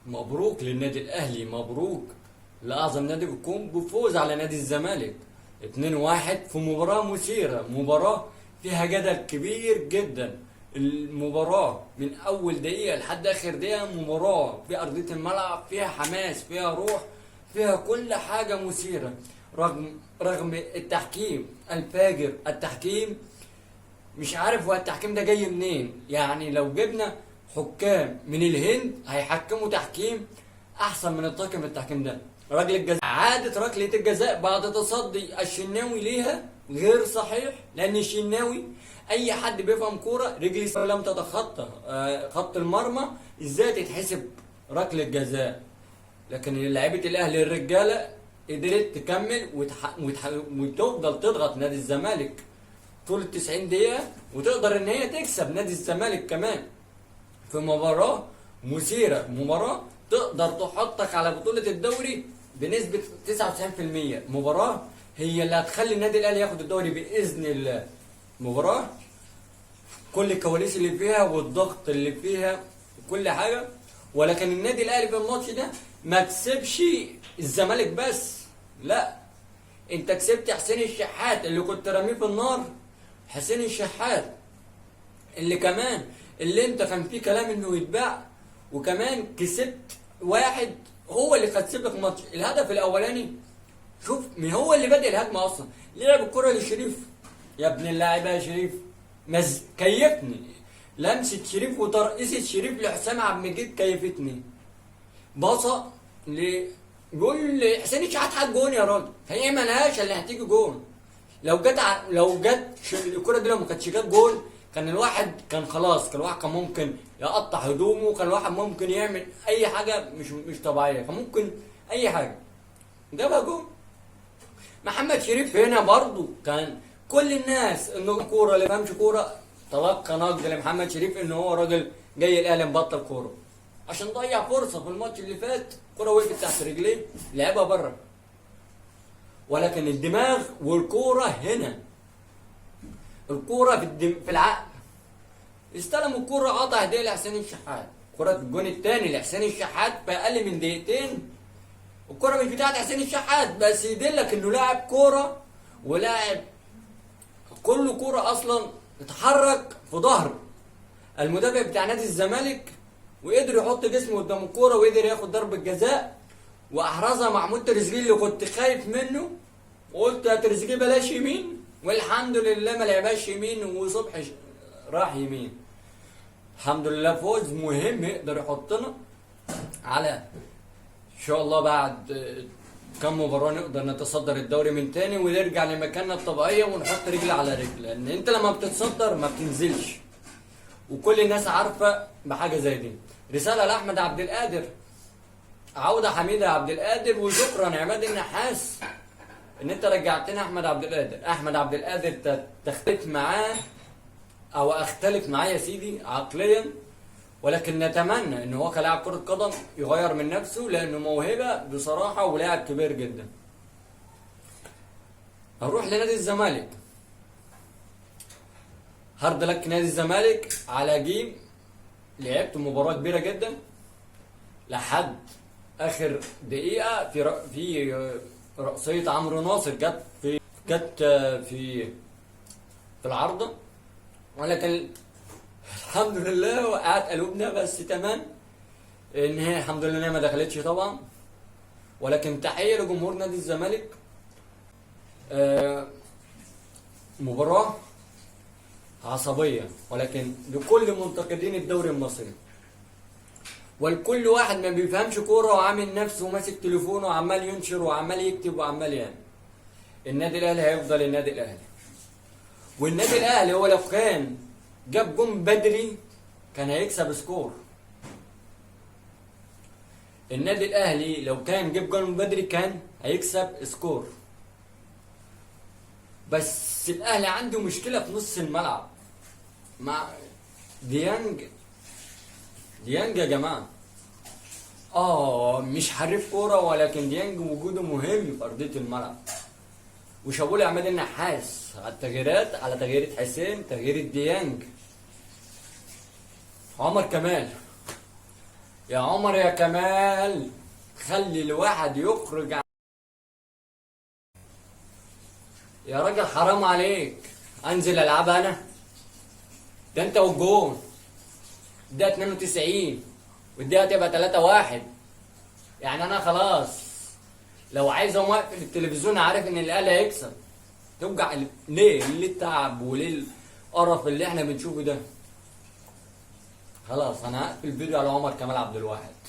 مبروك للنادي الاهلي، مبروك لاعظم نادي في الكون بفوز على نادي الزمالك 2-1 في مباراة مثيرة، مباراة فيها جدل كبير جدا. المباراة من اول دقيقة لحد اخر دقيقة مباراة في ارضية الملعب، فيها حماس، فيها روح، فيها كل حاجة مثيرة. رغم التحكيم الفاجر، التحكيم مش عارف هو التحكيم ده جاي منين. يعني لو جبنا حكام من الهند هيحكموا تحكيم احسن من الطاقم التحكيم ده. ركله الجزاء، عادة ركلة الجزاء بعد تصدي الشناوي ليها غير صحيح، لان الشناوي اي حد بيفهم كوره رجلي لم تتخطى خط المرمى ازاي تتحسب ركله جزاء. لكن لعيبه الاهلي الرجاله قدرت تكمل وتفضل تضغط نادي الزمالك طول ال 90 دقيقة، وتقدر ان هي تكسب نادي الزمالك كمان في مباراة مثيرة، مباراة تقدر تحطك على بطولة الدوري بنسبة 99%. مباراة هي اللي هتخلي النادي الاهلي ياخد الدوري بإذن الله. مباراة كل الكواليس اللي فيها والضغط اللي فيها كل حاجة. ولكن النادي الاهلي في الماتش ده ما كسبش الزمالك بس، لا، انت كسبت حسين الشحات اللي كنت راميه في النار. حسين الشحات اللي انت كان فيه كلام انه يتباع، وكمان كسبت واحد هو اللي كسب لك الماتش. الهدف الاولاني شوف مين هو اللي بادئ الهجمه اصلا، لعب الكره لشريف. يا ابن اللاعب يا شريف، كيفني لمسه شريف وترقيصه شريف لحسام عبد المجيد كيفتني. باصه بيقول حسين الشحات حاج جون يا راجل، هي ملهاش اللي هتيجي جون. لو جت الكره دي، لو ما كانتش جت جول كان الواحد كان خلاص، كان الواحد كان ممكن يقطع هدومه، كان الواحد ممكن يعمل اي حاجه مش طبيعيه، كان ممكن اي حاجه. جابها جول. محمد شريف هنا برضو كان كل الناس انه كوره اللي فهمش كوره تلقى نقد لمحمد شريف ان هو راجل جاي الاهلي مبطل كوره عشان ضيع فرصه في الماتش اللي فات، كوره وقفت تحت رجليه لعبها بره. ولكن الدماغ والكوره هنا، الكوره في العقل. استلم الكوره قطع ايديه لحسين الشحات، كرة الجون الثاني لحسين الشحات في اقل من دقيقتين. الكوره مش بتاعت حسين الشحات بس يدلك انه لاعب كوره، ولاعب كل كوره اصلا اتحرك في ظهر المدافع بتاع نادي الزمالك، وقدر يحط جسمه قدام الكوره وقدر ياخد ضربه جزاء واحرزها محمود تريزيجيه اللي كنت خايف منه وقلت يا تريزيجيه بلاش يمين، والحمد لله ما لعبهاش يمين وصبحي راح يمين. الحمد لله فوز مهم يقدر يحطنا على ان شاء الله بعد كم مباراه نقدر نتصدر الدوري من تاني ونرجع لمكاننا الطبيعيه ونحط رجل على رجل، لان انت لما بتتصدر ما بتنزلش، وكل الناس عارفه بحاجه زي دي. رساله لاحمد عبد القادر، عوده حميده عبد القادر، وشكرا عماد النحاس ان انت رجعتنا احمد عبد القادر. احمد عبد القادر تختلف معاه او اختلف معاه يا سيدي عقليا، ولكن نتمنى ان هو كلاعب كرة قدم يغير من نفسه لانه موهبة بصراحة ولاعب كبير جدا. هنروح لنادي الزمالك. هارد لك نادي الزمالك على جيم، لعبت مباراة كبيرة جدا لحد اخر دقيقة في رأسية عمرو ناصر جت في العارضة، ولكن الحمد لله وقعت قلوبنا بس تمام ان هي الحمد لله ما دخلتش طبعا. ولكن تحية لجمهور نادي الزمالك. مباراة عصبية، ولكن لكل منتقدين الدوري المصري ولكل واحد ما بيفهمش كورة وعامل نفسه وماسك تليفونه وعمال ينشر وعمال يكتب وعمال يعمل، النادي الاهلي هيفضل النادي الاهلي. والنادي الاهلي هو لو كان جاب جون بدري كان هيكسب سكور. النادي الاهلي لو كان جاب جون بدري كان هيكسب سكور. بس الاهلي عنده مشكله في نص الملعب مع ديانج يا جماعه. مش حريف كوره، ولكن ديانج وجوده مهم في ارضيه الملعب. وشابوه عماد النحاس على التغييرات، على تغيير حسين، تغيير ديانج. عمر كمال يا عمر يا كمال، خلي الواحد يخرج يا راجل حرام عليك، انزل العب انا؟ ده انت والجون ده 92 والدقيقة تبقى 3-1. يعني انا خلاص لو عايز اقوم اقفل التلفزيون عارف ان الاهلي هيكسب. توجع ليه التعب وليه القرف اللي احنا بنشوفه ده؟ خلاص انا هقفل الفيديو على عمر كمال عبد الواحد.